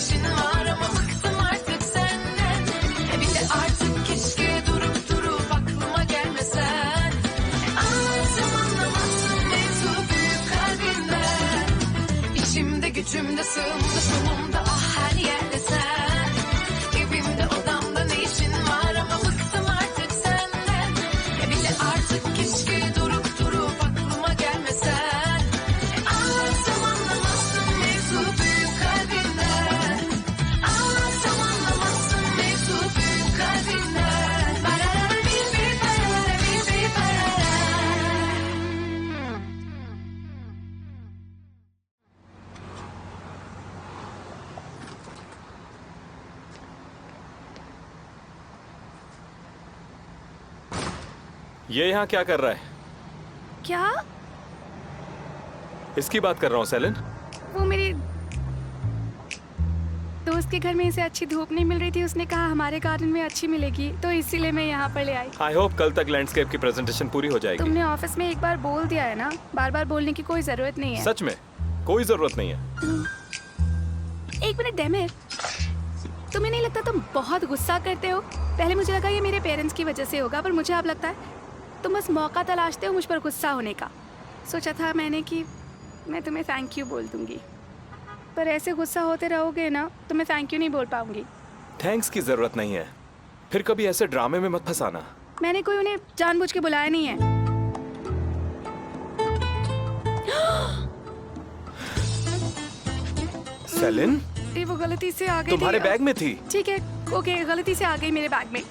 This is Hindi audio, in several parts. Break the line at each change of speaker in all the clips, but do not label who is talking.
işin var ama bıktım artık senden. Bir de artık keşke durup durup aklıma gelmesen. Anlatsam anlamazsın mevzu büyük kalbinden. İçimde gücümde sığımda solumda ah her yerde sen. Evimde odamda ne işin var ama bıktım artık senden. Bir de artık keşke durup durup aklıma gelmesen. Anlatsam anlamazsın mevzu büyük kalbinden. Anlatsam anlamazsın mevzu büyük kalbinden. Barara bir barara bir barara.
ये यहाँ क्या कर रहा है?
क्या?
इसकी बात कर रहा हूँ सेलिन।
वो मेरी दोस्त के घर में इसे अच्छी धूप नहीं मिल रही थी, उसने कहा हमारे गार्डन में अच्छी मिलेगी, तो इसीलिए मैं यहाँ पर ले आई।
आई होप कल तक लैंडस्केप की प्रेजेंटेशन पूरी हो जाएगी।
तुमने ऑफिस में एक बार बोल दिया है ना, बार बार बोलने की कोई जरूरत नहीं है।
सच में कोई जरूरत नहीं है।
एक मिनट डेमिर, तुम्हें नहीं लगता तुम बहुत गुस्सा करते हो? पहले मुझे लगा ये मेरे पेरेंट्स की वजह से होगा, पर मुझे अब लगता है तुम बस मौका तलाशते हो मुझ पर गुस्सा होने का। सोचा था मैंने कि मैं तुम्हें थैंक यू बोल दूंगी, पर ऐसे गुस्सा होते रहोगे ना तो मैं थैंक यू नहीं बोल पाऊंगी।
थैंक्स की जरूरत नहीं है, फिर कभी ऐसे ड्रामे में मत फंसाना।
मैंने कोई उन्हें जानबूझ के बुलाया नहीं है।
सेलिन
ये वो गलती से आ गई
तुम्हारे
थी।
बैग में थी।
ठीक है, ओके, गलती से आ गई मेरे बैग में,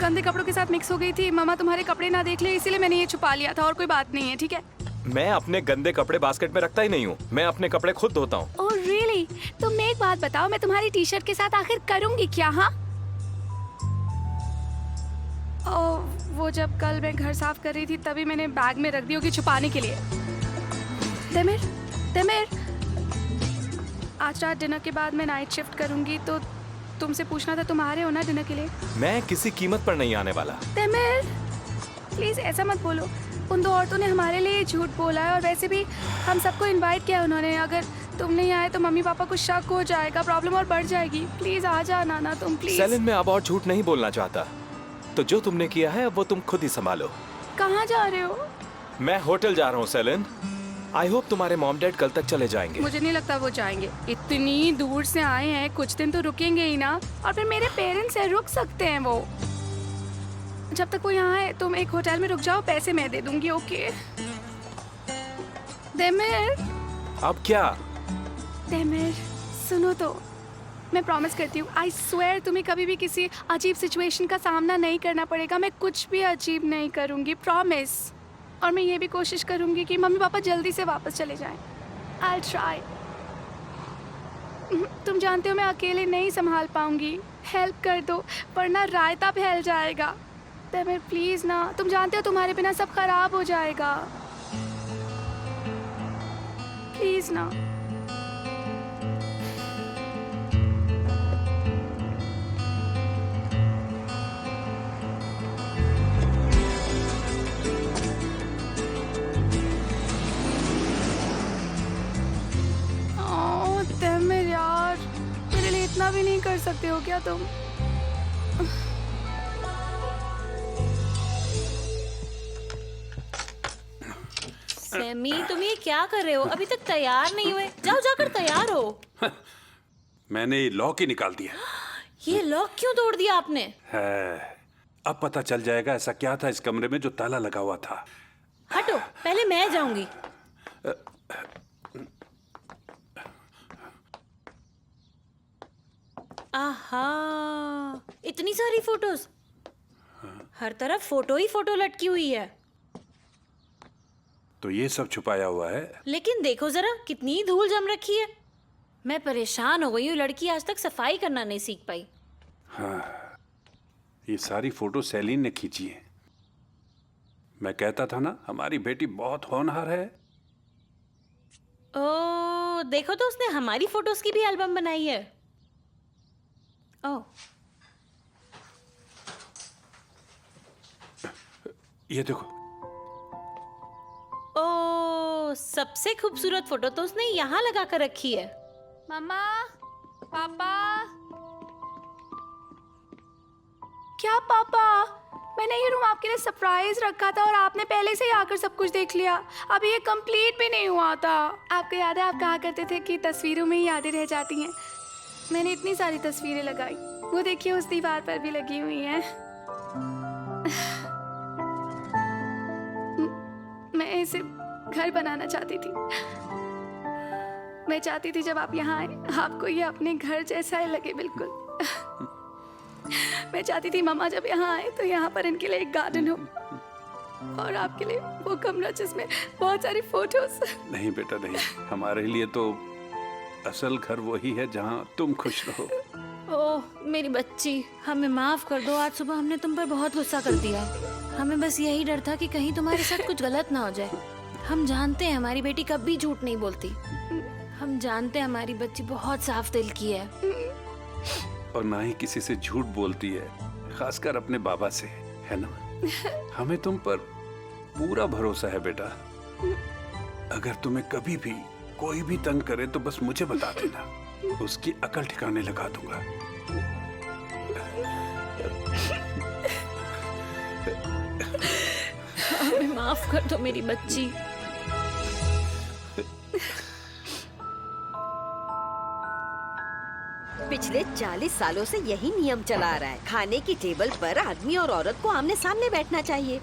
गंदे कपड़ों के साथ मिक्स हो गई थी। मामा तुम्हारे कपड़े ना देख ले इसीलिए मैंने ये छुपा लिया था, और कोई बात नहीं है, ठीक है?
मैं अपने गंदे कपड़े बास्केट में रखता ही नहीं हूँ, मैं अपने कपड़े खुद धोता हूँ।
Oh really? तुम एक बात बताओ, मैं तुम्हारी टी शर्ट के साथ आखिर करूंगी क्या? हाँ, वो जब कल मैं घर साफ कर रही थी तभी मैंने बैग में रख दी होगी छुपाने के लिए। तेमिर, तेमिर, आज रात डिनर के बाद मैं नाइट शिफ्ट करूंगी, तो तुमसे पूछना था तुम आ रहे हो ना डिनर के लिए?
मैं किसी कीमत पर नहीं आने वाला।
तेमिर प्लीज ऐसा मत बोलो, उन दो औरतों ने हमारे लिए झूठ बोला है, और वैसे भी हम सबको इनवाइट किया उन्होंने। अगर तुम नहीं आए तो मम्मी पापा को शक हो जाएगा, प्रॉब्लम और बढ़ जाएगी। प्लीज आ जाना ना तुम, प्लीज।
सेलिन मैं अब और झूठ नहीं बोलना चाहता, तो जो तुमने किया है वो तुम खुद ही संभालो।
कहाँ जा रहे हो?
मैं होटल जा रहा हूँ सेलिन। आई होप तुम्हारे मॉम डैड कल तक चले जाएंगे।
मुझे नहीं लगता वो जाएंगे, इतनी दूर से आए हैं, कुछ दिन तो रुकेंगे ही ना। और फिर मेरे पेरेंट्स है, रुक सकते हैं वो। जब तक वो यहाँ है तुम एक होटल में रुक जाओ, पैसे मैं दे दूंगी, ओके? तेमिर,
अब क्या?
तेमिर सुनो तो, मैं प्रॉमिस करती हूँ, आई स्वेयर तुम्हें कभी भी किसी अजीब सिचुएशन का सामना नहीं करना पड़ेगा। मैं कुछ भी अजीब नहीं करूँगी, प्रॉमिस। और मैं ये भी कोशिश करूँगी कि मम्मी पापा जल्दी से वापस चले जाएं। I try. तुम जानते हो मैं अकेले नहीं संभाल पाऊँगी, हेल्प कर दो वरना रायता फैल जाएगा। तेमिर प्लीज़ ना, तुम जानते हो तुम्हारे बिना सब खराब हो जाएगा, प्लीज़ ना। तेमिर यार, मेरे लिए इतना भी नहीं कर सकते हो क्या तुम?
सैमी, तुम ये क्या कर रहे हो? अभी तक तैयार नहीं हुए, जाओ जाकर तैयार हो।
मैंने ये लॉक ही निकाल दिया।
ये लॉक क्यों तोड़ दिया आपने?
है, अब पता चल जाएगा ऐसा क्या था इस कमरे में जो ताला लगा हुआ था।
हटो, पहले मैं जाऊंगी। आहा, इतनी सारी फोटोज, हर तरफ फोटो ही फोटो लटकी हुई है।
तो ये सब छुपाया हुआ है।
लेकिन देखो जरा, कितनी धूल जम रखी है। मैं परेशान हो गई हूँ, लड़की आज तक सफाई करना नहीं सीख पाई।
हाँ, ये सारी फोटो सेलिन ने खींची है। मैं कहता था ना, हमारी बेटी बहुत होनहार है।
ओ, देखो तो उसने हमारी फोटोज की भी एल्बम बनाई है। ओह,
ये देखो।
ओ, सबसे खूबसूरत फोटो तो उसने यहाँ लगा कर रखी है।
मम्मा, पापा, क्या पापा? मैंने ये रूम आपके लिए सरप्राइज रखा था और आपने पहले से ही आकर सब कुछ देख लिया। अभी ये कंप्लीट भी नहीं हुआ था। आपको याद है आप कहा करते थे कि तस्वीरों में ही यादें रह जाती हैं। मैंने इतनी सारी तस्वीरें लगाई, वो देखिए उस दीवार पर भी लगी हुई हैं। मैं इसे घर बनाना चाहती थी। मैं चाहती थी जब आप यहाँ आए आपको ये अपने घर जैसा ही लगे बिल्कुल। मैं चाहती थी मम्मा जब यहाँ आए तो यहाँ पर इनके लिए एक गार्डन हो और आपके लिए वो कमरा जिसमें बहुत सारी फोटोज।
नहीं बेटा नहीं, हमारे लिए तो असल घर वही है जहाँ तुम खुश रहो।
ओह मेरी बच्ची, हमें माफ कर दो। आज सुबह हमने तुम पर बहुत गुस्सा कर दिया। हमें बस यही डर था कि कहीं तुम्हारे साथ कुछ गलत ना हो जाए। हम जानते हैं हमारी बेटी कभी झूठ नहीं बोलती। हम जानते हैं हमारी बच्ची बहुत साफ दिल की है
और ना ही किसी से झूठ बोलती है, खासकर अपने बाबा से, है ना? हमें तुम पर पूरा भरोसा है बेटा। अगर तुम्हें कभी भी कोई भी तंग करे तो बस मुझे बता देना, उसकी अकल ठिकाने लगा दूंगा।
हमें माफ कर दो मेरी बच्ची।
पिछले 40 सालों से यही नियम चला रहा है। खाने की टेबल पर आदमी और औरत को आमने सामने बैठना चाहिए।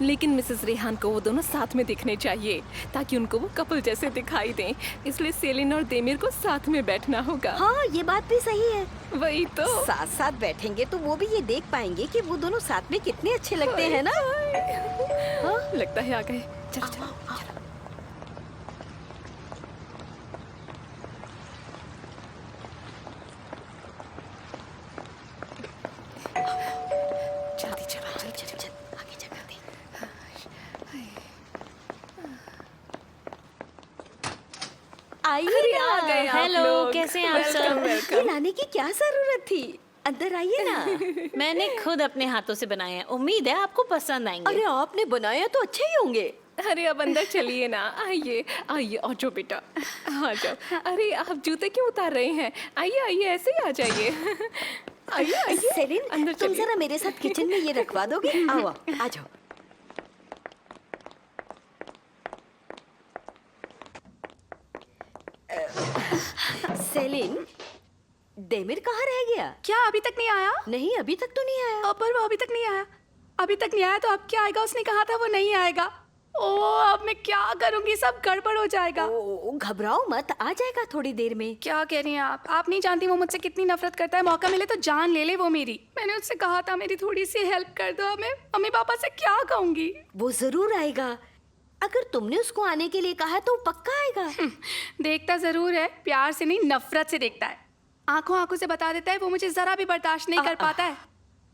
लेकिन मिसेस रेहान को वो दोनों साथ में दिखने चाहिए ताकि उनको वो कपल जैसे दिखाई दें। इसलिए सेलिन और देमिर को साथ में बैठना होगा।
हाँ ये बात भी सही है।
वही तो।
साथ साथ बैठेंगे तो वो भी ये देख पाएंगे कि वो दोनों साथ में कितने अच्छे लगते हैं ना।
हाँ लगता है आ गए। चलो चलो। जल्दी चलो जल्दी चलो आगे चल।
आइए ना।
आ गए आप
हेलो,
लोग।
कैसे हैं आप सब?
ये लाने की क्या जरूरत थी? अंदर आइए ना।
मैंने खुद अपने हाथों से बनाए हैं। उम्मीद है आपको पसंद आएंगे।
अरे आपने बनाया तो अच्छे ही होंगे।
अरे अब अंदर चलिए ना। आइए आइए और जो बेटा आ जाओ। अरे आप जूते क्यों उतार रहे हैं? आइए आइए ऐसे ही आ जाइए। आइए आइए
सेलिन
अंदर
तुम
चलिए।
जरा मेरे साथ किचन में ये रखवा दोगे? आओ आ जाओ। सेलिन, देमिर कहाँ रह गया?
क्या अभी तक नहीं आया?
नहीं अभी तक तो नहीं आया।
पर वो अभी तक नहीं आया। अभी तक नहीं आया तो अब क्या आएगा? उसने कहा था वो नहीं आएगा। ओ अब मैं क्या करूंगी? सब गड़बड़ हो जाएगा।
ओ घबराओ मत, आ जाएगा थोड़ी देर में।
क्या कह रही हैं आप नहीं जानती वो मुझसे कितनी नफरत करता है। मौका मिले तो जान ले ले वो मेरी। मैंने उससे कहा था मेरी थोड़ी सी हेल्प कर दो। हमें मम्मी पापा से क्या कहूंगी?
वो जरूर आएगा। अगर तुमने उसको आने के लिए कहा तो वो पक्का आएगा।
देखता जरूर है, प्यार से नहीं नफरत से देखता है। आंखों आंखों से बता देता है वो मुझे जरा भी बर्दाश्त नहीं कर पाता है।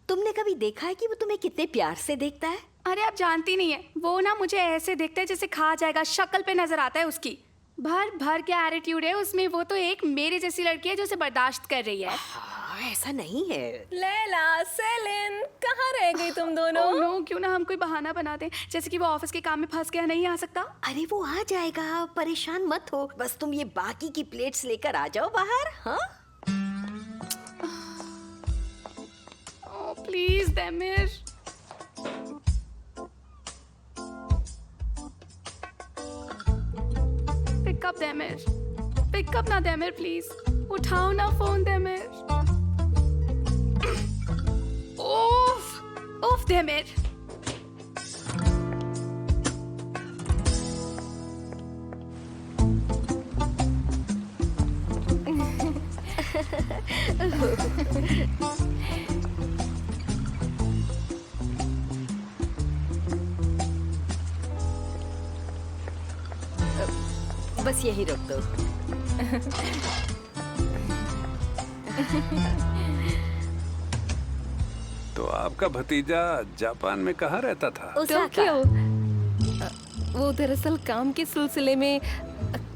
तुमने कभी देखा है कि वो तुम्हें कितने प्यार से देखता है?
अरे आप जानती नहीं है, वो ना मुझे ऐसे देखता है जैसे खा जाएगा। शक्ल पे नजर आता है उसकी। भर भर के एटीट्यूड है उसमें। वो तो एक मेरे जैसी लड़की है जो उसे बर्दाश्त कर रही है।
हाँ, ऐसा नहीं है।
लैला, सेलिन, कहाँ रह गई तुम दोनों?
ओह नो, क्यों ना हम कोई बहाना बना दें, जैसे कि वो ऑफिस के काम में फंस गया, नहीं आ सकता।
अरे वो आ जाएगा, परेशान मत हो। बस तुम ये बाकी की प्लेट्स लेकर आ जाओ बाहर। हाँ
oh please Demir. Pick up Demir, pick up ना देमिर प्लीज। उठाओ ना फोन देमिर। ओफ ओफ देमिर।
बस यही रोक दो।
तो आपका भतीजा जापान में कहाँ रहता था?
ओसाका।
वो दरअसल काम के सिलसिले में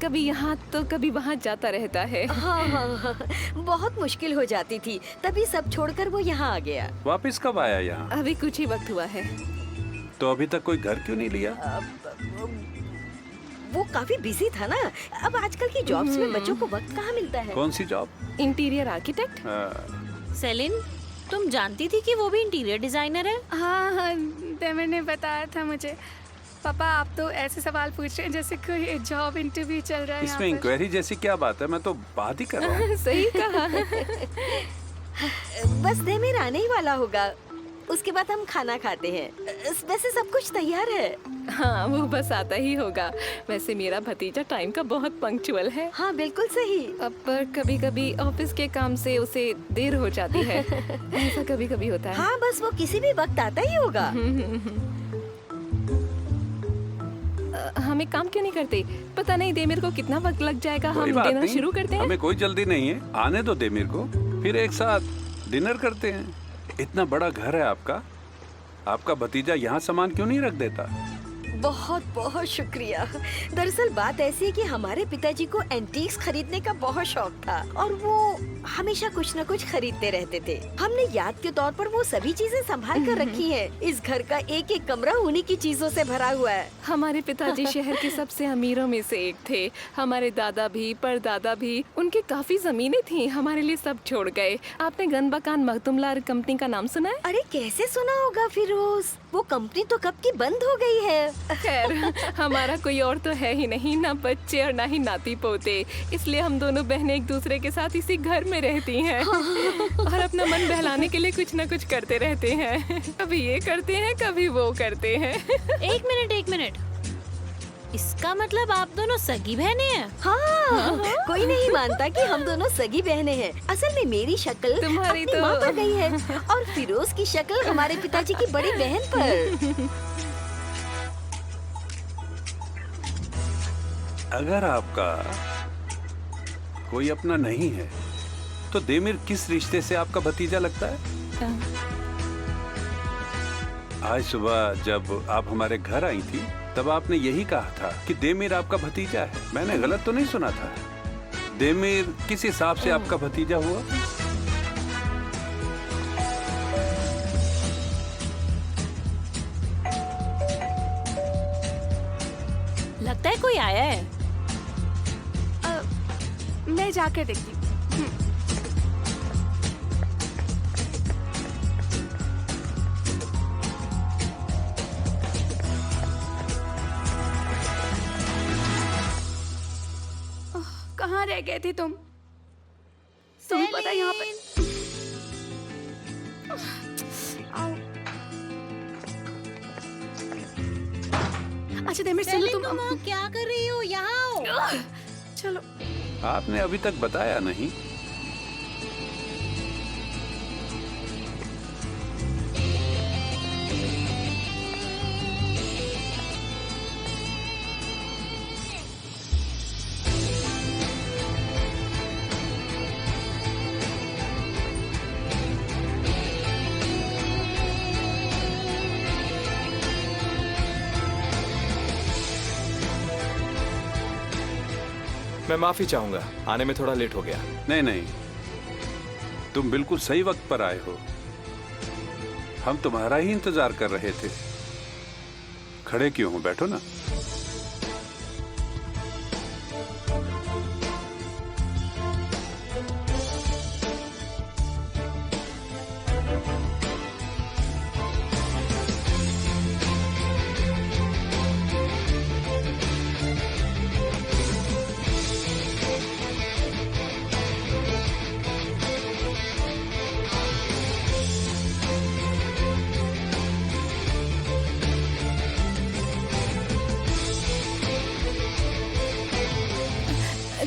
कभी यहाँ तो कभी वहाँ जाता रहता है।
हाँ हाँ हाँ, बहुत मुश्किल हो जाती थी, तभी सब छोड़कर वो यहाँ आ गया।
वापस कब आया यहाँ?
अभी कुछ ही वक्त हुआ है।
तो अभी तक कोई घर क्यों नहीं लिया?
वो काफी बिजी था ना। अब आजकल की जॉब्स में बच्चों को वक्त कहाँ मिलता है।
कौन सी जॉब?
Interior architect.
सेलिन, तुम जानती थी कि वो भी इंटीरियर डिजाइनर है?
हाँ हाँ, डेमिर ने बताया था मुझे। पापा आप तो ऐसे सवाल पूछ रहे हैं जैसे कोई जॉब इंटरव्यू चल रहा है यहाँ
इसमें
पर।
इंक्वायरी जैसी क्या बात है? मैं तो बात ही कर रहा हूँ।
सही कहा।
बस देमिर आने ही वाला होगा, उसके बाद हम खाना खाते हैं। वैसे सब कुछ तैयार है।
हाँ वो बस आता ही होगा। वैसे मेरा भतीजा टाइम का बहुत पंक्चुअल है।
हाँ बिल्कुल सही।
अब पर कभी कभी ऑफिस के काम से उसे देर हो जाती है। ऐसा कभी कभी होता है।
हाँ बस वो किसी भी वक्त आता ही होगा।
हम एक काम क्यों नहीं करते? पता नहीं देमिर को कितना वक्त लग जाएगा।
कोई
हम
बात
डिनर
नहीं,
शुरू करते हैं।
हमें कोई जल्दी नहीं है। आने दो देमिर को, फिर एक साथ डिनर करते हैं। इतना बड़ा घर है आपका, आपका भतीजा यहाँ सामान क्यों नहीं रख देता?
बहुत बहुत शुक्रिया। दरअसल बात ऐसी है कि हमारे पिताजी को एंटीक्स खरीदने का बहुत शौक था और वो हमेशा कुछ न कुछ खरीदते रहते थे। हमने याद के तौर पर वो सभी चीजें संभाल कर रखी हैं। इस घर का एक एक कमरा उन्हीं की चीजों से भरा हुआ है।
हमारे पिताजी शहर के सबसे अमीरों में से एक थे। हमारे दादा भी, परदादा भी, उनके काफी जमीनें थी, हमारे लिए सब छोड़ गए। आपने गनबकान मखदुमलार कंपनी का नाम सुना है?
अरे कैसे सुना होगा फिरोज, वो कंपनी तो कब की बंद हो गई है।
खैर हमारा कोई और तो है ही नहीं, ना बच्चे और ना ही नाती पोते। इसलिए हम दोनों बहनें एक दूसरे के साथ इसी घर में रहती हैं और अपना मन बहलाने के लिए कुछ ना कुछ करते रहते हैं। कभी ये करते हैं, कभी वो करते हैं।
एक मिनट, इसका मतलब आप दोनों सगी बहनें हैं?
हाँ, कोई नहीं मानता कि हम दोनों सगी बहनें हैं। असल में मेरी शक्ल
तुम्हारी
अपनी
तो-
माँ पर गई है और फिरोज की शक्ल हमारे पिताजी की बड़ी बहन पर।
अगर आपका कोई अपना नहीं है तो देमिर किस रिश्ते से आपका भतीजा लगता है? आज सुबह जब आप हमारे घर आई थी तब आपने यही कहा था कि देमिर आपका भतीजा है। मैंने गलत तो नहीं सुना था? देमिर किस हिसाब से आपका भतीजा हुआ?
लगता है कोई आया है।
मैं जाकर देखती हूँ। कहाँ रह गए थे तुम? तुम्हें पता है यहाँ पे आओ। अच्छा देमिर सुनो, तुम
वहाँ क्या कर रही हो? यहाँ आओ।
चलो।
आपने अभी तक बताया नहीं।
मैं माफी चाहूंगा, आने में थोड़ा लेट हो गया।
नहीं नहीं, तुम बिल्कुल सही वक्त पर आए हो। हम तुम्हारा ही इंतजार कर रहे थे। खड़े क्यों हो? बैठो ना।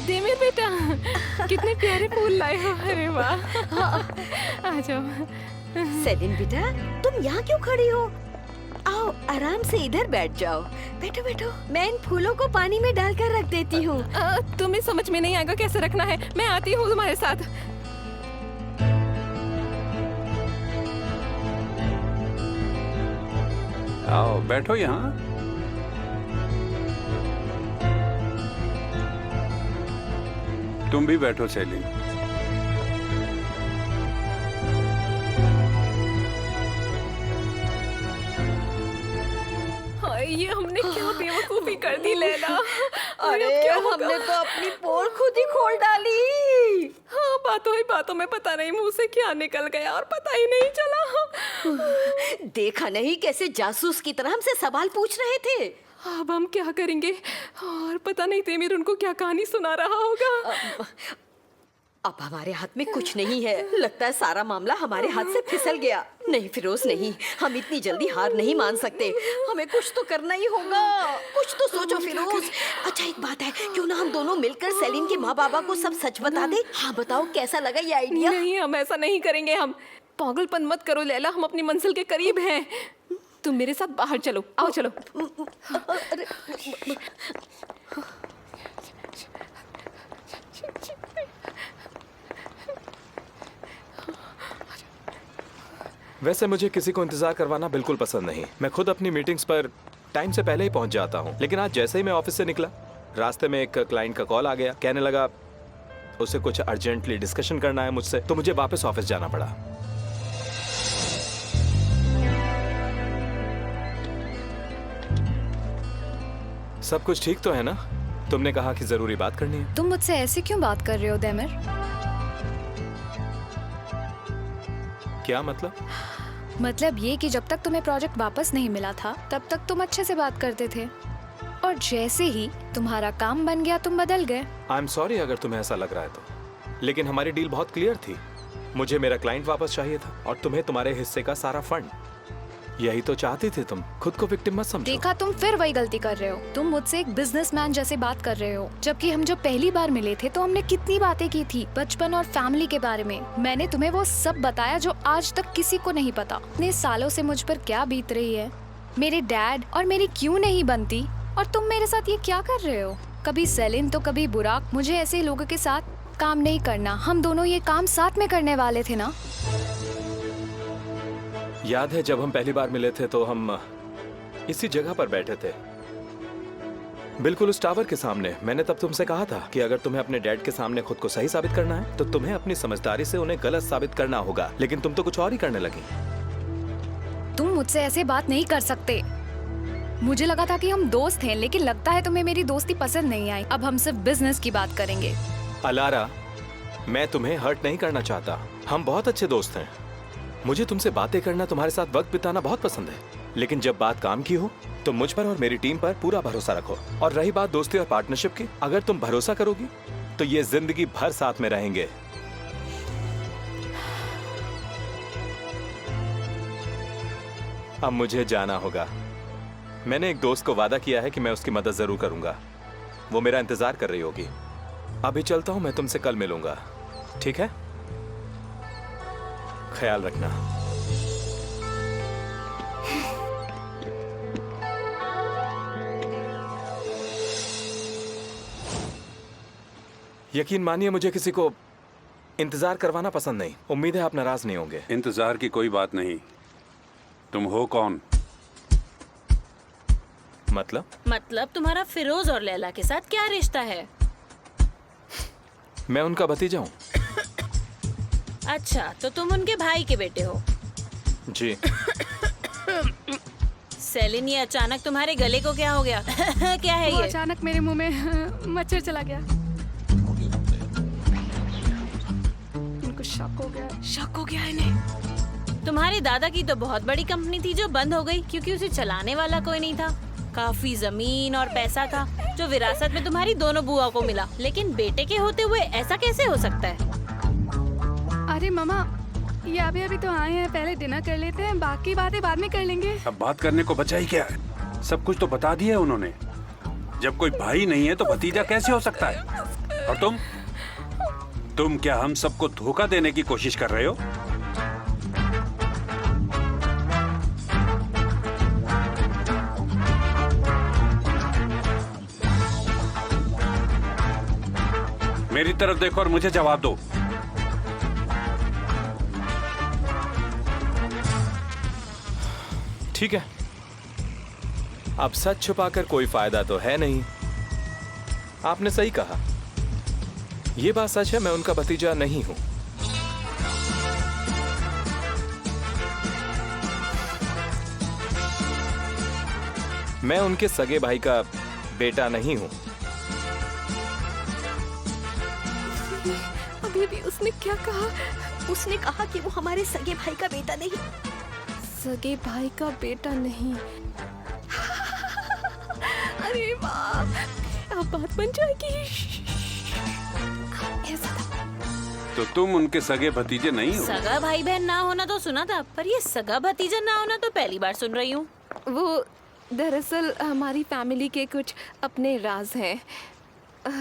देमिर बेटा, कितने प्यारे फूल लाए हो। अरे वाह, आ जाओ।
सेलिन बेटा, तुम यहाँ क्यों खड़ी हो? आओ आराम से इधर बैठ जाओ। बैठो बैठो, मैं इन फूलों को पानी में डालकर रख देती हूँ।
तुम्हें समझ में नहीं आएगा कैसे रखना है। मैं आती हूँ तुम्हारे साथ।
आओ बैठो यहाँ। तुम भी बैठो सेलिन।
हाय, ये हमने क्या बेवकूफी कर कर दी लैला।
अरे हमने तो अपनी पोल खुद ही खोल डाली।
हाँ, बातों में पता नहीं मुंह से क्या निकल गया और पता ही नहीं चला।
देखा नहीं कैसे जासूस की तरह हमसे सवाल पूछ रहे थे।
अब हम क्या करेंगे? और पता नहीं तेमिर उनको क्या कहानी सुना रहा होगा।
अब हमारे हाथ में कुछ नहीं है। लगता है सारा मामला हमारे हाथ से फिसल गया। नहीं फिरोज नहीं, हम इतनी जल्दी हार नहीं मान सकते। हमें कुछ तो करना ही होगा। कुछ तो सोचो फिरोज। अच्छा एक बात है, क्यों ना हम दोनों मिलकर सेलिन के माँ बाबा को सब सच बता दे। हाँ बताओ कैसा लगा ये आइडिया?
नहीं, हम ऐसा नहीं करेंगे। हम पागलपन मत करो लैला, हम अपनी मंजिल के करीब हैं। तुम मेरे साथ बाहर चलो, आओ चलो।
वैसे मुझे किसी को इंतजार करवाना बिल्कुल पसंद नहीं। मैं खुद अपनी मीटिंग्स पर टाइम से पहले ही पहुंच जाता हूं। लेकिन आज जैसे ही मैं ऑफिस से निकला, रास्ते में एक क्लाइंट का कॉल आ गया। कहने लगा उसे कुछ अर्जेंटली डिस्कशन करना है मुझसे, तो मुझे वापस ऑफिस जाना पड़ा। सब कुछ ठीक तो है ना? तुमने कहा कि जरूरी बात करनी है।
तुम मुझसे ऐसे क्यों बात कर रहे हो देमिर?
क्या मतलब?
मतलब ये कि जब तक तुम्हें प्रोजेक्ट वापस नहीं मिला था तब तक तुम अच्छे से बात करते थे, और जैसे ही तुम्हारा काम बन गया तुम बदल गए।
आई एम सॉरी अगर तुम्हें ऐसा लग रहा है तो, लेकिन हमारी डील बहुत क्लियर थी। मुझे मेरा क्लाइंट वापस चाहिए था और तुम्हें तुम्हारे हिस्से का सारा फंड। यही तो चाहती थी तुम। खुद को विक्टिम मत समझो।
देखा, तुम फिर वही गलती कर रहे हो। तुम मुझसे एक बिजनेसमैन जैसे बात कर रहे हो, जबकि हम जब पहली बार मिले थे तो हमने कितनी बातें की थी बचपन और फैमिली के बारे में। मैंने तुम्हें वो सब बताया जो आज तक किसी को नहीं पता। इतने सालों से मुझ पर क्या बीत रही है, मेरे डैड और मेरी क्यों नहीं बनती, और तुम मेरे साथ ये क्या कर रहे हो? कभी सेलिन तो कभी बुराक। मुझे ऐसे लोगों के साथ काम नहीं करना। हम दोनों ये काम साथ में करने वाले थे ना?
याद है जब हम पहली बार मिले थे तो हम इसी जगह पर बैठे थे, बिल्कुल उस टावर के सामने। मैंने तब तुमसे कहा था कि अगर तुम्हें अपने डैड के सामने खुद को सही साबित करना है तो तुम्हें अपनी समझदारी से उन्हें गलत साबित करना होगा। लेकिन तुम तो कुछ और ही करने लगी।
तुम मुझसे ऐसे बात नहीं कर सकते। मुझे लगा था कि हम दोस्त हैं, लेकिन लगता है तुम्हें मेरी दोस्ती पसंद नहीं आई। अब हम सिर्फ बिजनेस की बात करेंगे।
अलारा, मैं तुम्हें हर्ट नहीं करना चाहता। हम बहुत अच्छे दोस्त हैं। मुझे तुमसे बातें करना, तुम्हारे साथ वक्त बिताना बहुत पसंद है। लेकिन जब बात काम की हो तो मुझ पर और मेरी टीम पर पूरा भरोसा रखो। और रही बात दोस्ती और पार्टनरशिप की, अगर तुम भरोसा करोगी तो ये जिंदगी भर साथ में रहेंगे। अब मुझे जाना होगा। मैंने एक दोस्त को वादा किया है कि मैं उसकी मदद जरूर करूंगा। वो मेरा इंतजार कर रही होगी। अभी चलता हूं, मैं तुमसे कल मिलूंगा, ठीक है? ख्याल रखना। यकीन मानिए मुझे किसी को इंतजार करवाना पसंद नहीं। उम्मीद है आप नाराज नहीं होंगे।
इंतजार की कोई बात नहीं। तुम हो कौन?
मतलब तुम्हारा फिरोज और लैला के साथ क्या रिश्ता है?
मैं उनका भतीजा हूँ।
अच्छा, तो तुम उनके भाई के बेटे हो?
जी।
सेलिन, ये अचानक तुम्हारे गले को क्या हो गया? क्या है
वो
ये?
अचानक मेरे मुंह में मच्छर चला गया। उनको शक हो गया इन्हें।
तुम्हारे दादा की तो बहुत बड़ी कंपनी थी जो बंद हो गई क्योंकि उसे चलाने वाला कोई नहीं था। काफी जमीन और पैसा था जो विरासत में तुम्हारी दोनों बुआ को मिला, लेकिन बेटे के होते हुए ऐसा कैसे हो सकता है?
अरे मामा, ये अभी तो आए हैं, पहले डिनर कर लेते हैं, बाकी बातें बाद में कर लेंगे।
अब बात करने को बचा ही क्या है? सब कुछ तो बता दिया है उन्होंने। जब कोई भाई नहीं है तो भतीजा कैसे हो सकता है? और तुम क्या हम सबको धोखा देने की कोशिश कर रहे हो? मेरी तरफ देखो और मुझे जवाब दो।
ठीक है, अब सच छुपाकर कोई फायदा तो है नहीं। आपने सही कहा, ये बात सच है, मैं उनका भतीजा नहीं हूं। मैं उनके सगे भाई का बेटा नहीं हूँ।
अभी अभी उसने क्या कहा?
उसने कहा कि वो हमारे सगे भाई का बेटा नहीं।
सगे भाई का बेटा नहीं। अरे वाह, अब बात बन जाएगी। ऐसा था।
तो तुम उनके सगे भतीजे नहीं हो?
सगा भाई बहन ना होना तो सुना था, पर ये सगा भतीजा ना होना तो पहली बार सुन रही हूँ।
वो दरअसल हमारी फैमिली के कुछ अपने राज हैं।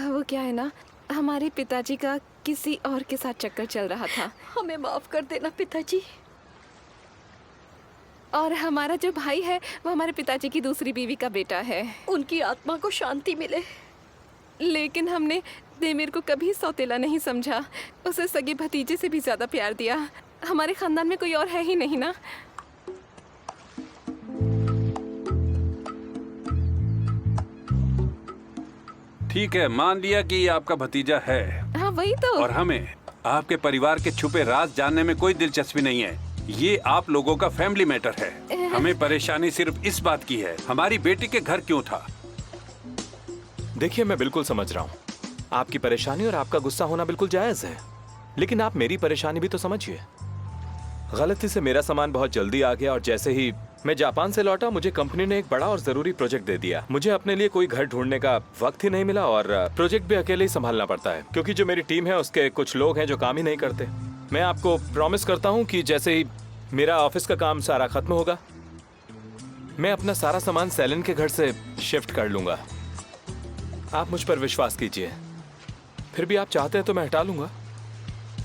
वो क्या है ना, हमारे पिताजी का किसी और के साथ चक्कर चल रहा था,
हमें माफ कर देना पिताजी।
और हमारा जो भाई है वो हमारे पिताजी की दूसरी बीवी का बेटा है।
उनकी आत्मा को शांति मिले।
लेकिन हमने देमिर को कभी सौतेला नहीं समझा, उसे सगी भतीजे से भी ज्यादा प्यार दिया। हमारे खानदान में कोई और है ही नहीं ना।
ठीक है, मान लिया कि ये आपका भतीजा है,
हाँ वही तो।
और हमें आपके परिवार के छुपे राज जानने में कोई दिलचस्पी नहीं है। ये आप लोगों का फैमिली मैटर है। हमें परेशानी सिर्फ इस बात की है, हमारी बेटी के घर क्यों था।
देखिए, मैं बिल्कुल समझ रहा हूँ आपकी परेशानी और आपका गुस्सा होना बिल्कुल जायज है, लेकिन आप मेरी परेशानी भी तो समझिए। गलती से मेरा सामान बहुत जल्दी आ गया और जैसे ही मैं जापान से लौटा मुझे कंपनी ने एक बड़ा और जरूरी प्रोजेक्ट दे दिया। मुझे अपने लिए कोई घर ढूंढने का वक्त ही नहीं मिला और प्रोजेक्ट भी अकेले ही संभालना पड़ता है, क्योंकि जो मेरी टीम है उसके कुछ लोग हैं जो काम ही नहीं करते। मैं आपको प्रॉमिस करता हूँ कि जैसे ही मेरा ऑफिस का काम सारा खत्म होगा, मैं अपना सारा सामान सेलिन के घर से शिफ्ट कर लूंगा। आप मुझ पर विश्वास कीजिए। फिर भी आप चाहते हैं तो मैं हटा लूंगा,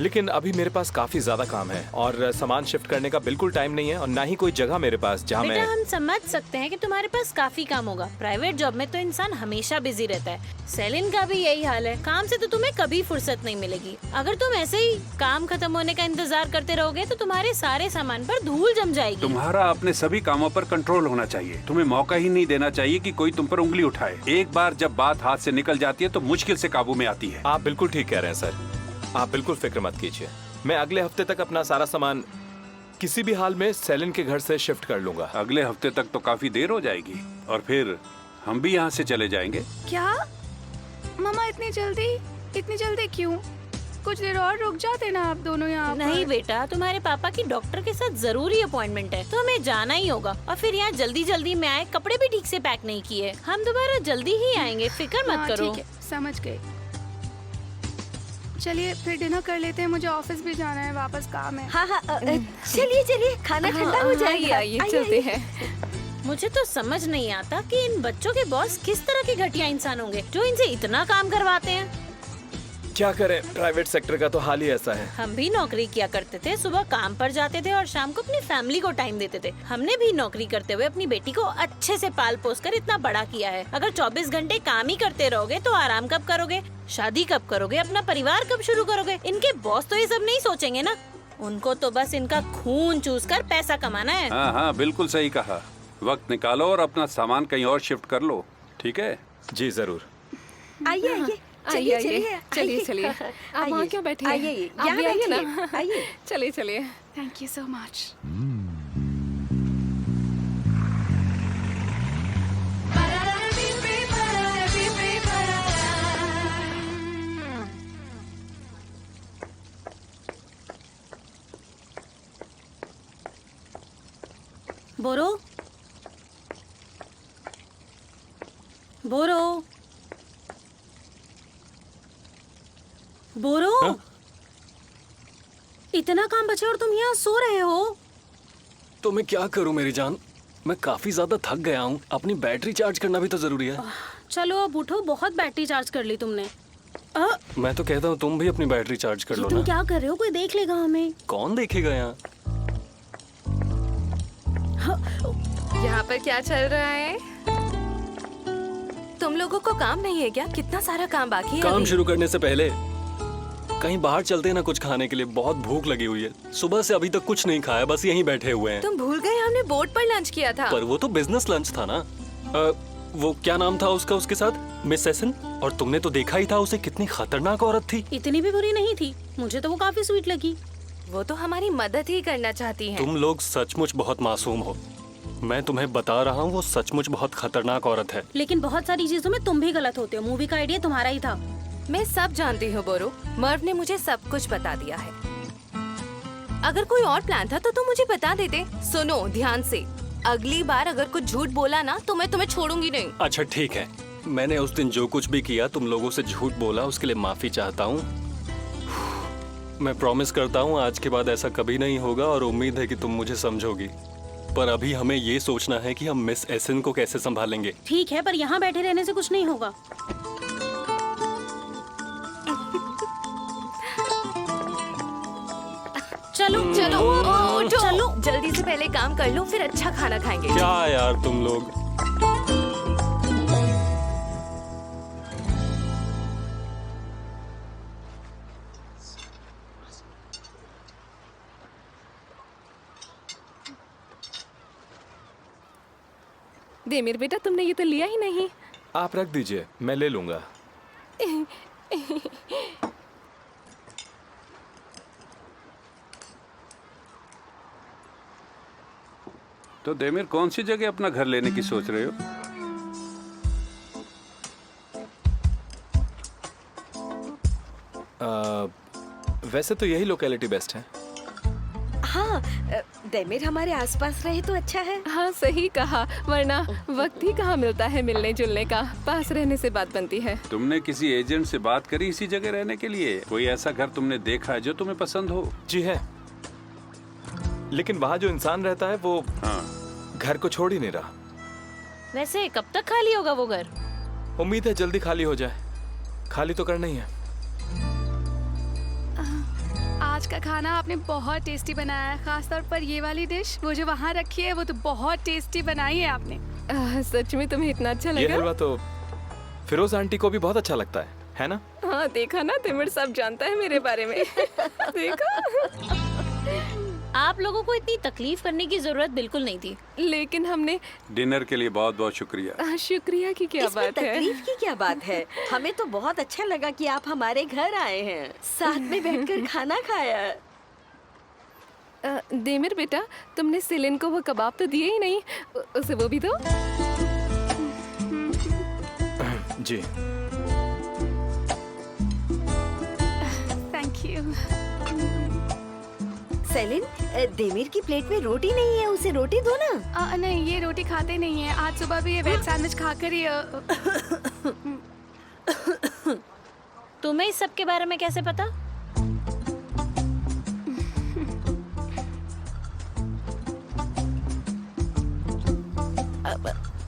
लेकिन अभी मेरे पास काफी ज्यादा काम है और सामान शिफ्ट करने का बिल्कुल टाइम नहीं है और ना ही कोई जगह मेरे पास जहाँ
बेटा,
मैं।
हम समझ सकते हैं कि तुम्हारे पास काफी काम होगा। प्राइवेट जॉब में तो इंसान हमेशा बिजी रहता है। सेलिन का भी यही हाल है। काम से तो तुम्हें कभी फुर्सत नहीं मिलेगी। अगर तुम ऐसे ही काम खत्म होने का इंतजार करते रहोगे तो तुम्हारे सारे सामान पर धूल जम जाएगी।
तुम्हारा अपने सभी कामों पर कंट्रोल होना चाहिए। तुम्हें मौका ही नहीं देना चाहिए कि कोई तुम पर उंगली उठाए। एक बार जब बात हाथ से निकल जाती है तो मुश्किल से काबू में आती है।
आप बिल्कुल ठीक कह रहे हैं सर, आप बिल्कुल फिक्र मत कीजिए। मैं अगले हफ्ते तक अपना सारा सामान किसी भी हाल में सेलिन के घर से शिफ्ट कर लूंगा।
अगले हफ्ते तक तो काफी देर हो जाएगी और फिर हम भी यहाँ से चले जाएंगे।
क्या मामा, इतनी जल्दी क्यों? कुछ देर और रुक जाते ना आप दोनों यहाँ पर।
नहीं बेटा, तुम्हारे पापा की डॉक्टर के साथ जरूरी अपॉइंटमेंट है तो हमें जाना ही होगा। और फिर यहाँ जल्दी जल्दी में आए, कपड़े भी ठीक से पैक नहीं किए। हम दोबारा जल्दी ही आएंगे, फिक्र मत
हाँ,
करो।
ठीक है, समझ गई। चलिए फिर डिनर कर लेते हैं, मुझे ऑफिस भी जाना है, वापस काम है।
हाँ हाँ, चलिए खाना ठंडा हो जाएगा।
आइए चलते हैं।
मुझे तो समझ नहीं आता कि इन बच्चों के बॉस किस तरह के घटिया इंसान होंगे जो इनसे इतना काम करवाते हैं।
क्या करें, प्राइवेट सेक्टर का तो हाल ही ऐसा है।
हम भी नौकरी किया करते थे, सुबह काम पर जाते थे और शाम को अपनी फैमिली को टाइम देते थे। हमने भी नौकरी करते हुए अपनी बेटी को अच्छे से पाल पोस कर इतना बड़ा किया है। अगर 24 घंटे काम ही करते रहोगे तो आराम कब करोगे? शादी कब करोगे? अपना परिवार कब शुरू करोगे? इनके बॉस तो ये सब नहीं सोचेंगे ना। उनको तो बस इनका खून चूस कर पैसा कमाना है।
हाँ हाँ, बिल्कुल सही कहा। वक्त निकालो और अपना सामान कहीं और शिफ्ट कर लो, ठीक है?
जी जरूर।
आइए
चलिए। आप वहाँ क्यों बैठी हैं?
आइए,
आप
यहाँ
भी आइए ना।
बैठिए, आइए।
चलिए।
Thank you so much.
बोरो
हाँ?
इतना काम बचा और तुम यहाँ सो रहे हो?
तो मैं क्या करूं मेरी जान, मैं काफी ज्यादा थक गया हूँ। अपनी बैटरी चार्ज करना भी तो जरूरी है।
चलो अब उठो, बहुत बैटरी चार्ज कर ली तुमने।
मैं तो कहता हूँ तुम भी अपनी बैटरी चार्ज कर लो
तुम
ना।
क्या कर रहे हो? कोई देख लेगा हमें।
कौन देखेगा यहाँ?
यहाँ पर क्या चल रहा है? तुम लोगों को काम नहीं है क्या? कितना सारा काम बाकी है
काम
अभी।
शुरू करने से पहले कहीं बाहर चलते हैं ना कुछ खाने के लिए, बहुत भूख लगी हुई है। सुबह से अभी तक कुछ नहीं खाया, बस यहीं बैठे हुए हैं।
तुम भूल गए हमने बोट पर लंच किया था।
पर वो तो बिजनेस लंच था ना। वो क्या नाम था उसका, उसके साथ मिस सेसन। और तुमने तो देखा ही था उसे, कितनी खतरनाक औरत थी।
इतनी भी बुरी नहीं थी, मुझे तो वो काफी स्वीट लगी।
वो तो हमारी मदद ही करना चाहती है।
तुम लोग सचमुच बहुत मासूम हो। मैं तुम्हें बता रहा हूँ वो सचमुच बहुत खतरनाक औरत है।
लेकिन बहुत सारी चीजों में तुम भी गलत होते हो। मूवी का आइडिया तुम्हारा ही था।
मैं सब जानती हूँ बोरो, मर्व ने मुझे सब कुछ बता दिया है। अगर कोई और प्लान था तो तुम मुझे बता देते। सुनो ध्यान से, अगली बार अगर कुछ झूठ बोला ना तो मैं तुम्हें छोड़ूंगी नहीं।
अच्छा ठीक है, मैंने उस दिन जो कुछ भी किया, तुम लोगों से झूठ बोला, उसके लिए माफी चाहता हूँ। मैं प्रॉमिस करता हूँ आज के बाद ऐसा कभी नहीं होगा और उम्मीद है कि तुम मुझे समझोगी। पर अभी हमें ये सोचना है कि हम मिस एसन को कैसे संभालेंगे।
ठीक है, पर यहाँ बैठे रहने से कुछ नहीं होगा। चलो चलो
उठो।
चलो।
जल्दी से पहले काम कर लो, फिर अच्छा खाना खाएंगे।
क्या यार तुम लोग।
देमिर बेटा, तुमने ये तो लिया ही नहीं।
आप रख दीजिए, मैं ले लूंगा।
तो देमिर, कौन सी जगह अपना घर लेने की सोच रहे हो?
वैसे तो यही लोकेलिटी बेस्ट है।
हाँ, देमिर हमारे आसपास रहे तो अच्छा है।
हाँ सही कहा, वरना वक्त ही कहाँ मिलता है मिलने जुलने का। पास रहने से बात बनती है।
तुमने किसी एजेंट से बात करी इसी जगह रहने के लिए? कोई ऐसा घर तुमने देखा है जो तुम्हें पसंद हो?
जी है, लेकिन वहाँ जो इंसान रहता है वो घर को छोड़ ही नहीं रहा।
वैसे कब तक खाली होगा वो घर?
उम्मीद है जल्दी खाली हो जाए। खाली तो करना ही है।
आज का खाना आपने बहुत टेस्टी बनाया है, खासतौर पर ये वाली डिश, वो जो वहाँ रखी है वो तो बहुत टेस्टी बनाई है आपने।
सच में तुम्हें इतना अच्छा
ये
लगा?
हलवा तो फिरोज आंटी को भी बहुत अच्छा लगता है ना?
हाँ देखा ना, तिमिर सब जानता है मेरे बारे में। देखा?
आप लोगों को इतनी तकलीफ करने की जरूरत बिल्कुल नहीं थी।
लेकिन हमने
डिनर के लिए बहुत बहुत शुक्रिया।
शुक्रिया की क्या
इसमें
बात है।
तकलीफ की क्या बात है? हमें तो बहुत अच्छा लगा कि आप हमारे घर आए हैं, साथ में बैठकर खाना खाया।
देमिर बेटा, तुमने सेलिन को वो कबाब तो दिए ही नहीं, उसे वो भी दो।
जी
थैंक यू।
सेलिन, देमिर की प्लेट में रोटी नहीं है, उसे रोटी दो ना।
नहीं, ये रोटी खाते नहीं है। आज सुबह भी ये वेज सैंडविच खाकर ही
तुम्हें इस सब के बारे में कैसे पता?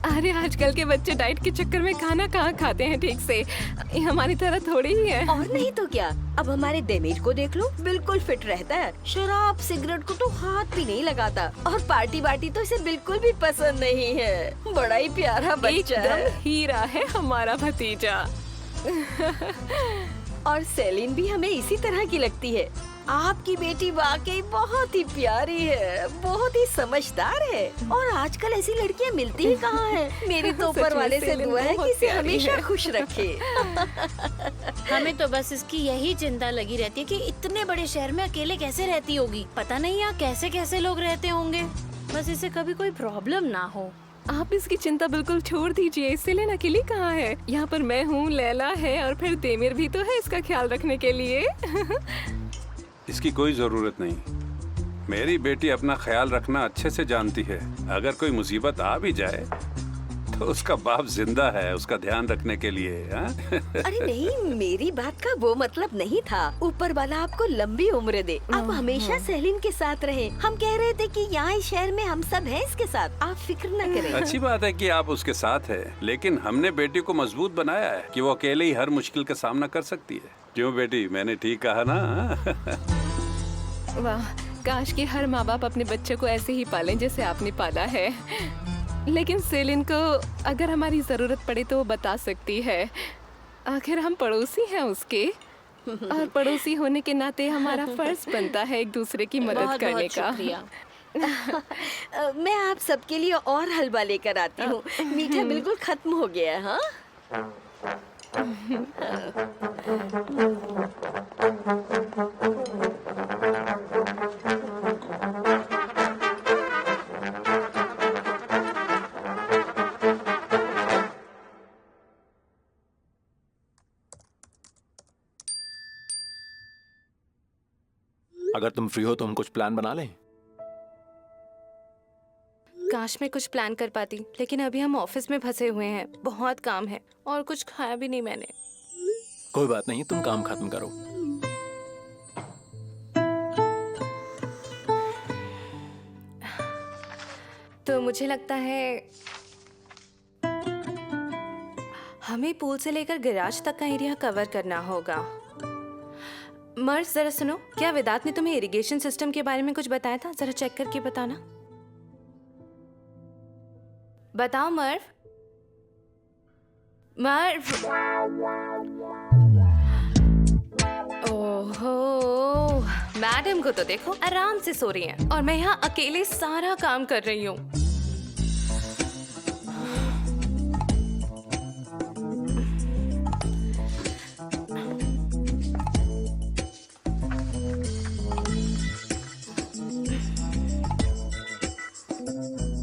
अरे आजकल के बच्चे डाइट के चक्कर में खाना कहाँ खाते हैं ठीक से। ये हमारी तरह थोड़ी ही है।
और नहीं तो क्या, अब हमारे देमिर को देख लो, बिल्कुल फिट रहता है। शराब सिगरेट को तो हाथ भी नहीं लगाता, और पार्टी वार्टी तो इसे बिल्कुल भी पसंद नहीं है। बड़ा ही प्यारा बच्चा है।
एकदम हीरा है हमारा भतीजा।
और सेलिन भी हमें इसी तरह की लगती है। आपकी बेटी वाकई बहुत ही प्यारी है, बहुत ही समझदार है, और आजकल ऐसी लड़कियां मिलती ही कहाँ हैं। मेरी तो
सच
ऊपर
में
वाले से
सेलिन
दुआ है
बहुत
कि इसे
प्यारी
हमेशा
है।
खुश रखे।
हमें तो बस इसकी यही चिंता लगी रहती है कि इतने बड़े शहर में अकेले कैसे रहती होगी। पता नहीं यहाँ कैसे कैसे लोग रहते होंगे। बस इसे कभी कोई प्रॉब्लम ना हो।
आप इसकी चिंता बिल्कुल छोड़ दीजिए। सेलिन अकेली कहाँ है? यहाँ पर मैं हूँ, लैला है, और फिर देमिर भी तो है इसका ख्याल रखने के लिए।
इसकी कोई जरूरत नहीं। मेरी बेटी अपना ख्याल रखना अच्छे से जानती है। अगर कोई मुसीबत आ भी जाए तो उसका बाप जिंदा है उसका ध्यान रखने के लिए।
अरे नहीं, मेरी बात का वो मतलब नहीं था। ऊपर वाला आपको लंबी उम्र दे, आप हमेशा सेलिन के साथ रहे। हम कह रहे थे कि यहाँ इस शहर में हम सब हैं इसके साथ, आप फिक्र न करें।
अच्छी बात है कि आप उसके साथ है, लेकिन हमने बेटी को मजबूत बनाया है कि वो अकेले ही हर मुश्किल का सामना कर सकती है। क्यों बेटी, मैंने ठीक कहा ना?
वाह, काश कि हर माँ बाप अपने बच्चे को ऐसे ही पालें जैसे आपने पाला है। लेकिन सेलिन को अगर हमारी जरूरत पड़े तो वो बता सकती है। आखिर हम पड़ोसी हैं उसके, और पड़ोसी होने के नाते हमारा फर्ज बनता है एक दूसरे की मदद
बहुत
करने
बहुत
का।
शुक्रिया।
मैं आप सबके लिए और हलवा लेकर आती हूँ। मीठा बिल्कुल खत्म हो गया है। हाँ,
अगर तुम फ्री हो तो हम कुछ प्लान बना लें।
काश मैं कुछ प्लान कर पाती, लेकिन अभी हम ऑफिस में फंसे हुए हैं, बहुत काम है और कुछ खाया भी नहीं मैंने।
कोई बात नहीं, तुम काम खत्म करो।
तो मुझे लगता है हमें पूल से लेकर गैराज तक का एरिया कवर करना होगा। मर्ज, जरा सुनो, क्या वेदांत ने तुम्हें इरिगेशन सिस्टम के बारे में कुछ बताया था? जरा चेक करके बताना। बताओ मर्व। मर्व, ओहो, मैडम को तो देखो आराम से सो रही हैं और मैं यहाँ अकेले सारा काम कर रही हूँ।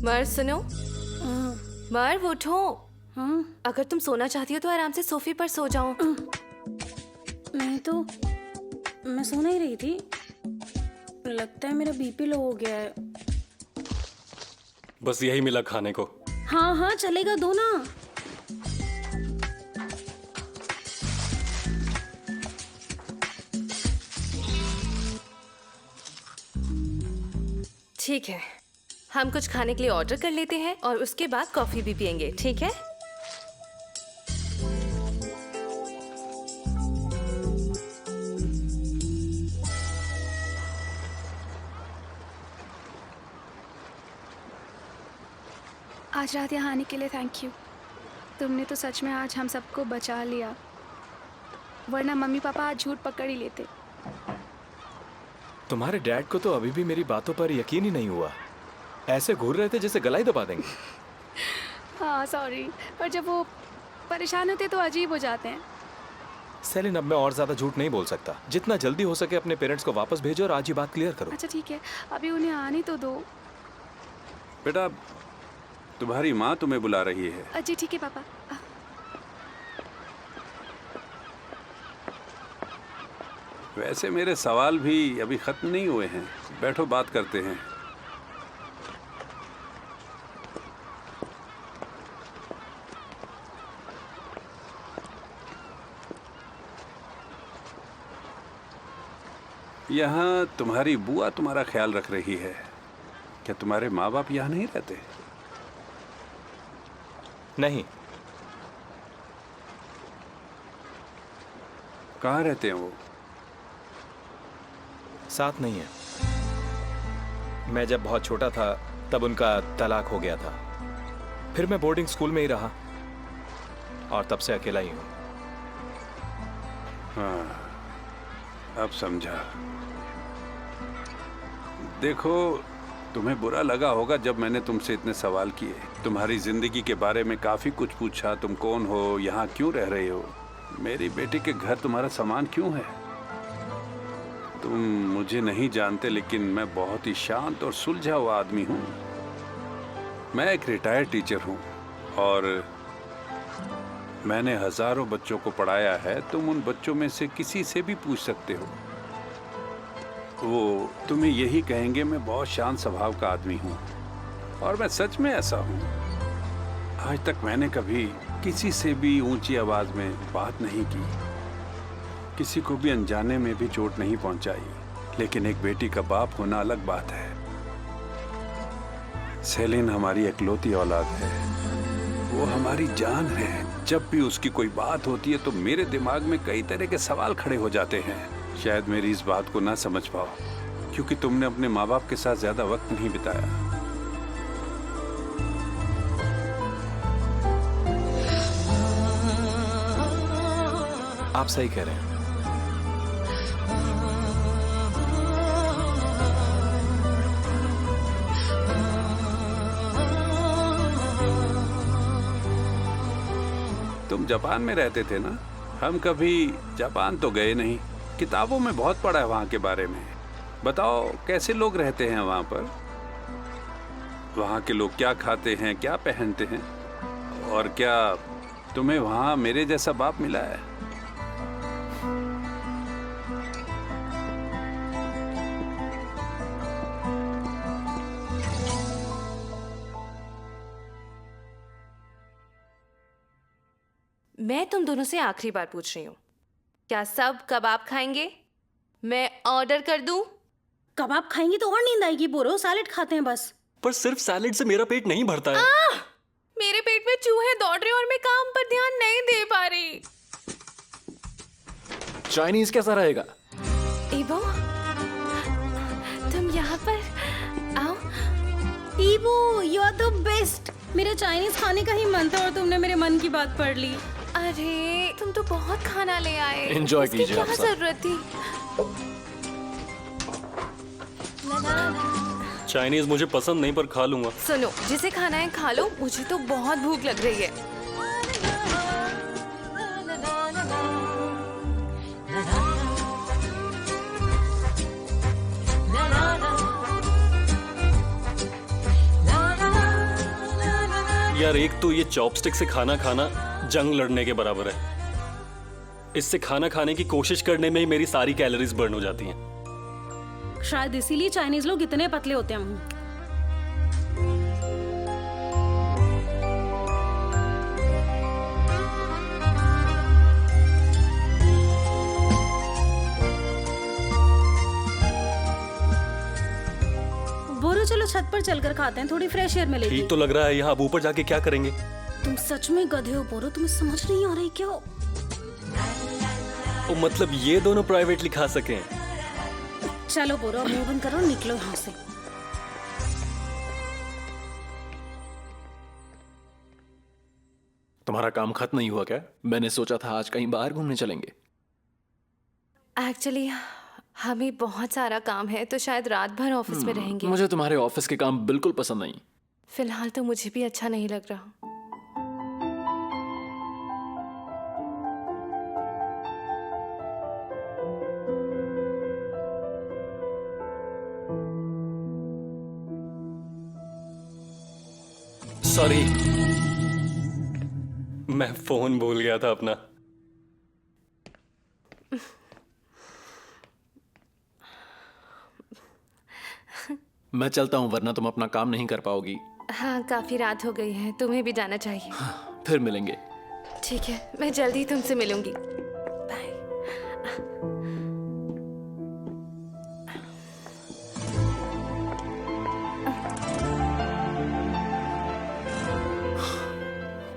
मर्व सुनो, मर्व उठो। अगर तुम सोना चाहती हो तो आराम से सोफे पर सो जाओ।
मैं सोना ही रही थी। लगता है मेरा बीपी लो हो गया है।
बस यही मिला खाने को।
हाँ हाँ चलेगा, दो ना।
ठीक है, हम कुछ खाने के लिए ऑर्डर कर लेते हैं और उसके बाद कॉफी भी पियेंगे, ठीक है?
आज रात यहाँ आने के लिए थैंक यू। तुमने तो सच में आज हम सबको बचा लिया, वरना मम्मी पापा आज झूठ पकड़ ही लेते।
तुम्हारे डैड को तो अभी भी मेरी बातों पर यकीन ही नहीं हुआ। ऐसे घूर रहे थे जैसे गला ही दबा देंगे।
हाँ सॉरी, पर जब वो परेशान होते तो अजीब हो जाते हैं।
सेलिन, अब मैं और ज्यादा झूठ नहीं बोल सकता। जितना जल्दी हो सके अपने पेरेंट्स को वापस भेजो और आज ही बात क्लियर करो।
अच्छा ठीक है, अभी उन्हें आने तो दो।
बेटा, तुम्हारी माँ तुम्हें बुला रही है।
जी ठीक है पापा।
वैसे मेरे सवाल भी अभी खत्म नहीं हुए हैं। बैठो, बात करते हैं। यहाँ तुम्हारी बुआ तुम्हारा ख्याल रख रही है। क्या तुम्हारे माँ बाप यहाँ नहीं रहते?
नहीं।
कहाँ रहते हैं वो?
साथ नहीं है। मैं जब बहुत छोटा था तब उनका तलाक हो गया था। फिर मैं बोर्डिंग स्कूल में ही रहा और तब से अकेला ही हूँ।
हाँ, अब समझा। देखो, तुम्हें बुरा लगा होगा जब मैंने तुमसे इतने सवाल किए, तुम्हारी जिंदगी के बारे में काफी कुछ पूछा। तुम कौन हो, यहाँ क्यों रह रहे हो, मेरी बेटी के घर तुम्हारा सामान क्यों है। तुम मुझे नहीं जानते, लेकिन मैं बहुत ही शांत और सुलझा हुआ आदमी हूँ। मैं एक रिटायर्ड टीचर हूँ और मैंने हजारों बच्चों को पढ़ाया है। तुम उन बच्चों में से किसी से भी पूछ सकते हो, वो तुम्हें यही कहेंगे मैं बहुत शांत स्वभाव का आदमी हूँ। और मैं सच में ऐसा हूँ। आज तक मैंने कभी किसी से भी ऊंची आवाज में बात नहीं की, किसी को भी अनजाने में भी चोट नहीं पहुंचाई। लेकिन एक बेटी का बाप होना अलग बात है। सेलिन हमारी इकलौती औलाद है, वो हमारी जान है। जब भी उसकी कोई बात होती है तो मेरे दिमाग में कई तरह के सवाल खड़े हो जाते हैं। शायद मेरी इस बात को ना समझ पाओ, क्योंकि तुमने अपने माँ बाप के साथ ज्यादा वक्त नहीं बिताया।
आप सही कह रहे हैं।
तुम जापान में रहते थे ना? हम कभी जापान तो गए नहीं, किताबों में बहुत पढ़ा है वहाँ के बारे में। बताओ, कैसे लोग रहते हैं वहाँ पर? वहाँ के लोग क्या खाते हैं, क्या पहनते हैं? और क्या तुम्हें वहाँ मेरे जैसा बाप मिला है?
मैं तुम दोनों से आखिरी बार पूछ रही हूँ, क्या सब कबाब खाएंगे? मैं ऑर्डर कर दूं?
कबाब खाएंगी तो और नींद आएगी बोरो, सैलेड खाते हैं बस।
पर सिर्फ सैलेड से मेरा पेट नहीं भरता है।
मेरे पेट में चूहे दौड़ रहे हैं और मैं काम पर ध्यान नहीं दे पा रही।
चाइनीज कैसा रहेगा?
इबो, तुम यहाँ पर आओ।
ईबो, यू आर द बेस्ट। मेरा चाइनीज खाने का ही मन था और तुमने मेरे मन की बात पढ़ ली।
अरे तुम तो बहुत खाना ले आए।
Enjoy
इसकी
कीजिए
क्या
आप सब।
जरूरत थी?
चाइनीज मुझे पसंद नहीं, पर खा लूंगा।
सुनो, जिसे खाना है खा लो, मुझे तो बहुत भूख लग रही है।
यार, एक तो ये चॉपस्टिक से खाना खाना जंग लड़ने के बराबर है। इससे खाना खाने की कोशिश करने में ही मेरी सारी कैलोरीज बर्न हो जाती हैं।
शायद इसीलिए चाइनीज लोग इतने पतले होते हैं। बोरो, चलो छत पर चलकर खाते हैं, थोड़ी फ्रेश एयर मिलेगी।
ठीक तो लग रहा है। यहाँ अब ऊपर जाके क्या करेंगे?
तुम सच में गधे हो बोरो, तुम्हें समझ नहीं आ रही क्या?
ओ, मतलब ये दोनों प्राइवेटली खा सकें?
चलो बोरो, अब मुंह बंद करो, निकलो यहाँ से।
तुम्हारा काम खत्म नहीं हुआ क्या? मैंने सोचा था आज कहीं बाहर घूमने चलेंगे।
एक्चुअली हमें बहुत सारा काम है, तो शायद रात भर ऑफिस में रहेंगे।
मुझे तुम्हारे ऑफिस के काम बिल्कुल पसंद नहीं।
फिलहाल तो मुझे भी अच्छा नहीं लग रहा।
सॉरी, मैं फोन भूल गया था अपना।
मैं चलता हूँ, वरना तुम अपना काम नहीं कर पाओगी।
हाँ, काफी रात हो गई है, तुम्हें भी जाना चाहिए।
फिर मिलेंगे।
ठीक है, मैं जल्दी ही तुमसे मिलूंगी। बाय।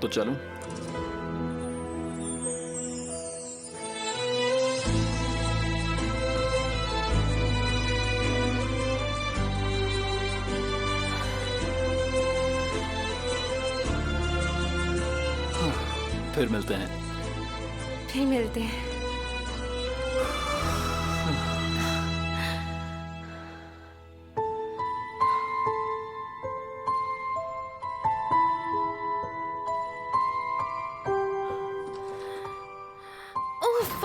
तो चलूं? फिर मिलते हैं।
फिर मिलते हैं। उफ,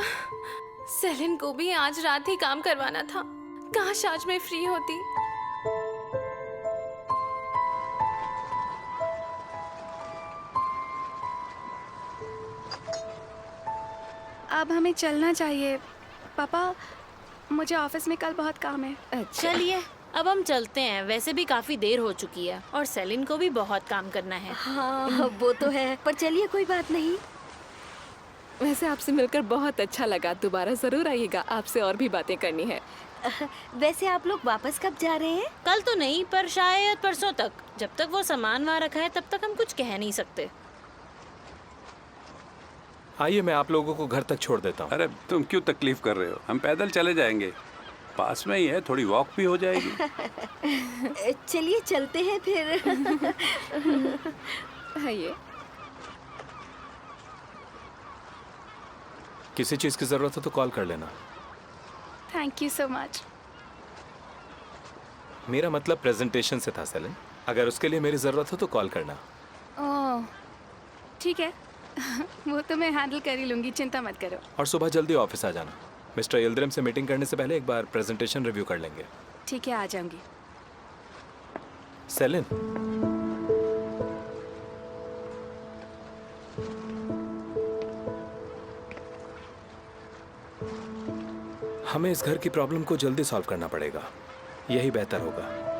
सेलिन को भी आज रात ही काम करवाना था। काश आज मैं फ्री होती।
अब हमें चलना चाहिए। पापा, मुझे ऑफिस में कल बहुत काम है।
चलिए, अब हम चलते हैं। वैसे भी काफी देर हो चुकी है और सेलिन को भी बहुत काम करना है।
हाँ, वो तो है, पर चलिए कोई बात नहीं।
वैसे आपसे मिलकर बहुत अच्छा लगा। दोबारा जरूर आइएगा, आपसे और भी बातें करनी है।
वैसे आप लोग वापस कब जा रहे हैं?
कल तो नहीं, पर शायद परसों तक। जब तक वो सामान वहाँ रखा है तब तक हम कुछ कह नहीं सकते।
आइए, मैं आप लोगों को घर तक छोड़ देता हूँ।
अरे तुम क्यों तकलीफ कर रहे हो? हम पैदल चले जाएंगे, पास में ही है, थोड़ी वॉक भी हो जाएगी।
चलिए चलते हैं फिर।
आइए।
किसी चीज की जरूरत हो तो कॉल कर लेना।
Thank you so much.
मेरा मतलब प्रेजेंटेशन से था सेलिन। अगर उसके लिए मेरी जरूरत हो तो कॉल करना।
ओह, ठीक है। वो तो मैं हैंडल कर ही लूंगी, चिंता मत करो।
और सुबह जल्दी ऑफिस आ जाना। मिस्टर यिल्दिरिम से मीटिंग करने से पहले एक बार प्रेजेंटेशन रिव्यू कर लेंगे।
ठीक है, आ जाऊंगी।
सेलिन, हमें इस घर की प्रॉब्लम को जल्दी सॉल्व करना पड़ेगा। यही बेहतर होगा।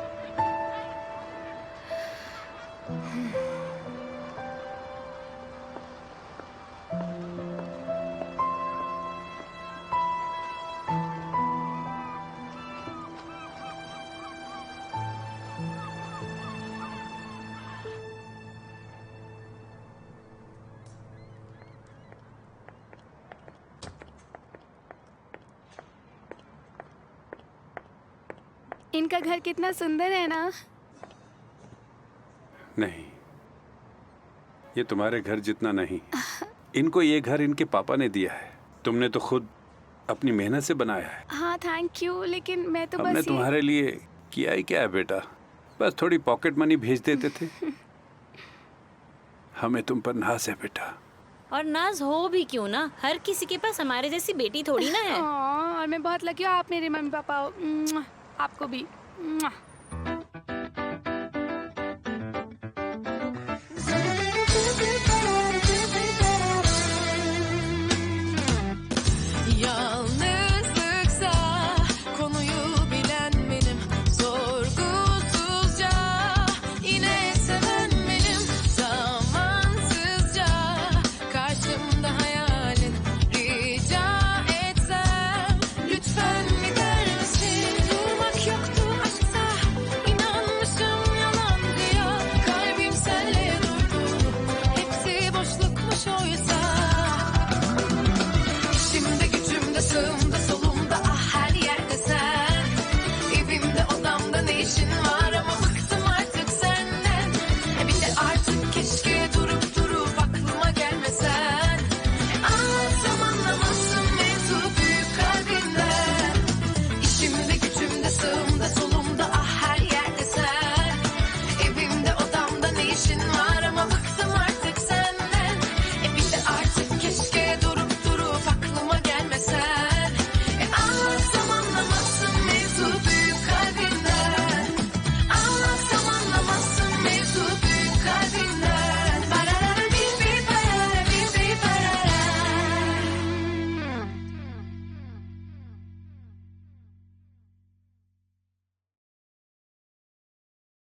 इनका घर कितना सुंदर है ना।
नहीं, ये तुम्हारे घर जितना नहीं। इनको ये घर इनके पापा ने दिया है, तुमने तो खुद अपनी मेहनत से बनाया है।
हाँ थैंक यू, लेकिन मैं तो
हमने
बस
तुम्हारे लिए किया ही क्या है बेटा, बस थोड़ी पॉकेट मनी भेज देते थे। हमें तुम पर नाज है बेटा।
और नाज हो भी क्यों ना, हर किसी के पास हमारे जैसी बेटी थोड़ी ना है।
और मैं बहुत लकी हूँ, आप मेरे मम्मी पापा हो। आपको भी।